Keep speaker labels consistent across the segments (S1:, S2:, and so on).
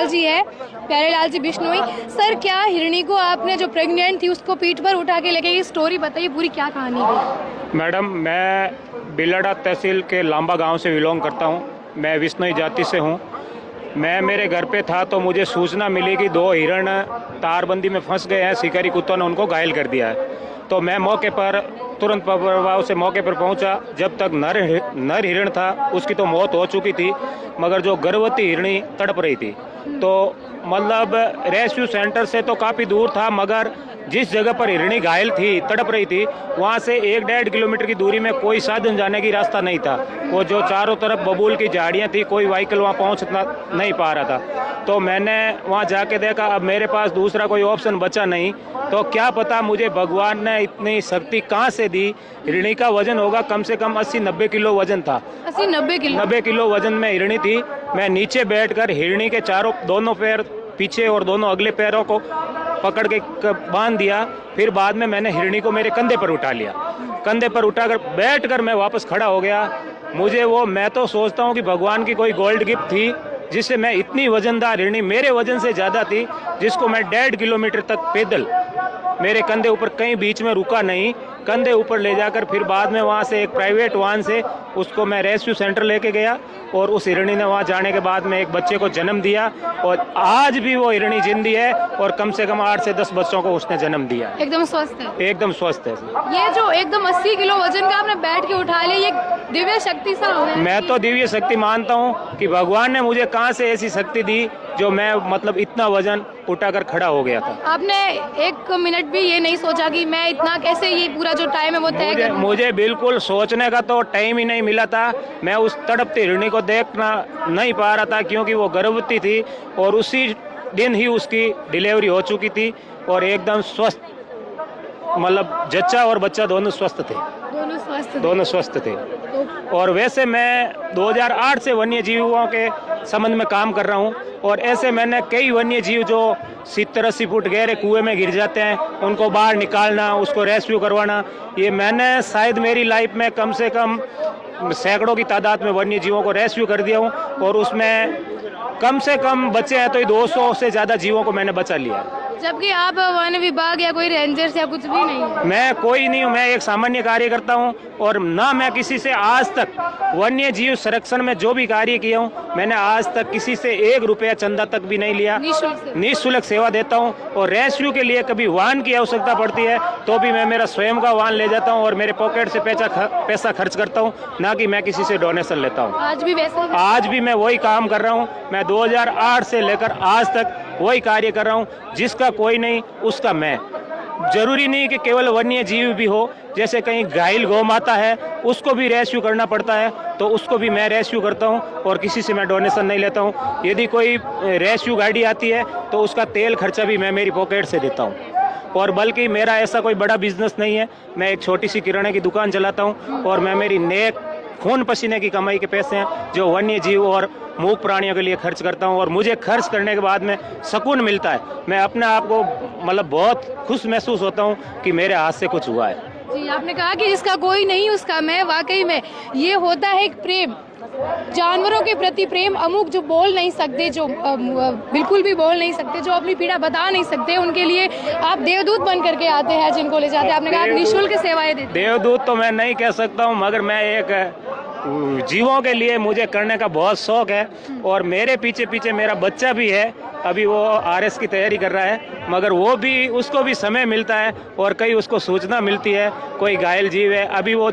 S1: लाल जी है, प्यारे लाल जी बिश्नोई। सर, क्या हिरणी को आपने जो प्रेग्नेंट थी उसको पीठ पर उठा के लेके, ये स्टोरी बताइए, पूरी क्या कहानी है?
S2: मैडम, मैं बिलड़ा तहसील के लांबा गांव से बिलोंग करता हूं। मैं बिश्नोई जाति से हूं। मैं मेरे घर पे था तो मुझे सूचना मिली कि 2 हिरण तारबंदी में फंस गए हैं, शिकारी कुत्तों ने उनको घायल कर दिया है। तो मैं मौके पर तुरंत प्रभाव से मौके पर पहुंचा। जब तक नर हिरण था उसकी तो मौत हो चुकी थी, मगर जो गर्भवती हिरणी तड़प रही थी। तो मतलब रेस्क्यू सेंटर से तो काफ़ी दूर था, मगर जिस जगह पर हिरणी घायल थी, तड़प रही थी, वहाँ से 1-1.5 किलोमीटर की दूरी में कोई साधन जाने की रास्ता नहीं था। वो जो चारों तरफ बबूल की झाड़ियाँ थी, कोई व्हीकल वहाँ पहुँचना नहीं पा रहा था। तो मैंने वहाँ जाके देखा, अब मेरे पास दूसरा कोई ऑप्शन बचा नहीं। तो क्या पता मुझे भगवान ने इतनी शक्ति कहाँ से दी। हिरणी का वजन होगा कम से कम 80-90 किलो वजन था।
S1: 80-90 किलो?
S2: 90 किलो वजन में हिरणी थी। मैं नीचे बैठकर हिरणी के दोनों पैर पीछे और दोनों अगले पैरों को पकड़ के बांध दिया। फिर बाद में मैंने हिरणी को मेरे कंधे पर उठा लिया। कंधे पर उठाकर बैठकर मैं वापस खड़ा हो गया। मैं तो सोचता हूँ कि भगवान की कोई गोल्ड गिफ्ट थी, जिससे मैं इतनी वजनदार हिरणी, मेरे वजन से ज़्यादा थी, जिसको मैं 1.5 किलोमीटर तक पैदल मेरे कंधे ऊपर कहीं बीच में रुका नहीं, कंधे ऊपर ले जाकर फिर बाद में वहाँ से एक प्राइवेट वाहन से उसको मैं रेस्क्यू सेंटर लेके गया। और उस हिरणी ने वहाँ जाने के बाद में एक बच्चे को जन्म दिया, और आज भी वो हिरणी जिंदी है और कम से कम 8 से 10 बच्चों को उसने जन्म दिया।
S1: एकदम स्वस्थ है? एकदम
S2: स्वस्थ है।
S1: ये जो एकदम 80 किलो वजन का आपने बैठ के उठा लिया, ये दिव्य शक्ति सा हो गया?
S2: मैं तो दिव्य शक्ति मानता हूँ कि भगवान ने मुझे कहाँ से ऐसी शक्ति दी, जो मैं मतलब इतना वजन उठाकर खड़ा हो गया था।
S1: आपने 1 मिनट भी ये नहीं सोचा कि मैं इतना कैसे, ये पूरा जो टाइम है वो तय करूं?
S2: मुझे बिल्कुल सोचने का तो टाइम ही नहीं मिला था। मैं उस तड़पती हिरणी को देखना नहीं पा रहा था, क्योंकि वो गर्भवती थी और उसी दिन ही उसकी डिलीवरी हो चुकी थी और एकदम स्वस्थ, मतलब जच्चा और बच्चा दोनों स्वस्थ थे। दोनों स्वस्थ थे। और वैसे मैं 2008 से वन्य जीवों के संबंध में काम कर रहा हूँ, और ऐसे मैंने कई वन्य जीव जो 70-80 फुट गहरे कुएं में गिर जाते हैं, उनको बाहर निकालना, उसको रेस्क्यू करवाना, ये मैंने शायद मेरी लाइफ में कम से कम सैकड़ों की तादाद में वन्य जीवों को रेस्क्यू कर दिया हूँ। और उसमें कम से कम बचे हैं तो 200 से ज़्यादा जीवों को मैंने बचा लिया है।
S1: जबकि आप वन विभाग या कोई रेंजर्स या कुछ भी नहीं है?
S2: मैं कोई नहीं हूँ, मैं एक सामान्य कार्यकर्ता हूँ। और ना मैं किसी से आज तक वन्य जीव संरक्षण में जो भी कार्य किया हूँ, मैंने आज तक किसी से 1 रुपया चंदा तक भी नहीं लिया। निःशुल्क सेवा देता हूँ। और रेस्क्यू के लिए कभी वाहन की आवश्यकता पड़ती है तो भी मैं मेरा स्वयं का वाहन ले जाता हूँ और मेरे पॉकेट से पैसा खर्च करता हूँ, ना कि मैं किसी से डोनेशन लेता हूँ। आज भी मैं वही काम कर रहा हूँ। मैं 2008 से लेकर आज तक वही कार्य कर रहा हूँ। जिसका कोई नहीं उसका मैं। जरूरी नहीं कि केवल वन्य जीव भी हो, जैसे कहीं घायल गौ माता है उसको भी रेस्क्यू करना पड़ता है, तो उसको भी मैं रेस्क्यू करता हूँ और किसी से मैं डोनेशन नहीं लेता हूँ। यदि कोई रेस्क्यू गाड़ी आती है तो उसका तेल खर्चा भी मैं मेरी पॉकेट से देता हूँ। और बल्कि मेरा ऐसा कोई बड़ा बिजनेस नहीं है, मैं एक छोटी सी किराने की दुकान चलाता हूँ, और मैं मेरी नेक खून पसीने की कमाई के पैसे हैं जो वन्य जीव और मूक प्राणियों के लिए खर्च करता हूं। और मुझे खर्च करने के बाद में सुकून मिलता है। मैं अपने आप को मतलब बहुत खुश महसूस होता हूं कि मेरे हाथ से कुछ हुआ है।
S1: जी, आपने कहा कि जिसका कोई नहीं उसका मैं। वाकई में ये होता है एक प्रेम, जानवरों के प्रति प्रेम। अमुक जो बोल नहीं सकते, जो बिल्कुल भी बोल नहीं सकते, जो अपनी पीड़ा बता नहीं सकते, उनके लिए आप देवदूत बन करके आते हैं, जिनको ले जाते हैं। आपने कहा आप निःशुल्क सेवाएं देते हैं।
S2: देवदूत तो मैं नहीं कह सकता हूँ, मगर मैं एक जीवों के लिए मुझे करने का बहुत शौक है। और मेरे पीछे पीछे मेरा बच्चा भी है, अभी वो RS की तैयारी कर रहा है, मगर उसको भी समय मिलता है और कई उसको सूचना मिलती है कोई घायल जीव है। अभी वो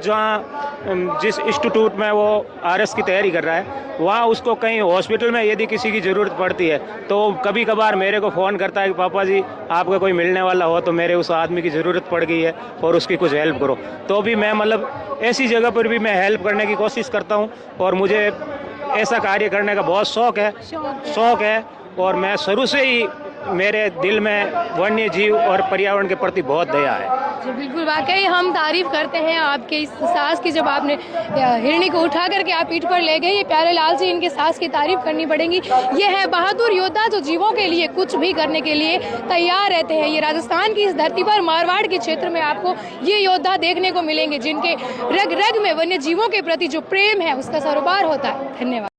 S2: जिस इंस्टीट्यूट में वो RS की तैयारी कर रहा है, वहाँ उसको कहीं हॉस्पिटल में यदि किसी की ज़रूरत पड़ती है तो कभी कभार मेरे को फ़ोन करता है कि पापा जी आपका कोई मिलने वाला हो तो मेरे उस आदमी की ज़रूरत पड़ गई है और उसकी कुछ हेल्प करो। तो भी मैं मतलब ऐसी जगह पर भी मैं हेल्प करने की कोशिश करता हूँ, और मुझे ऐसा कार्य करने का बहुत शौक है। और मैं शुरू से ही मेरे दिल में वन्य जीव और पर्यावरण के प्रति बहुत दया है।
S1: जी बिल्कुल, वाकई हम तारीफ करते हैं आपके इस साहस की। जब आपने हिरणी को उठा करके आप पीठ पर ले गए, ये प्यारे लाल जी, इनके साहस की तारीफ करनी पड़ेगी। ये है बहादुर योद्धा जो जीवों के लिए कुछ भी करने के लिए तैयार रहते हैं। ये राजस्थान की इस धरती पर मारवाड़ के क्षेत्र में आपको ये योद्धा देखने को मिलेंगे, जिनके रग रग में वन्य जीवों के प्रति जो प्रेम है उसका सरोकार होता है। धन्यवाद।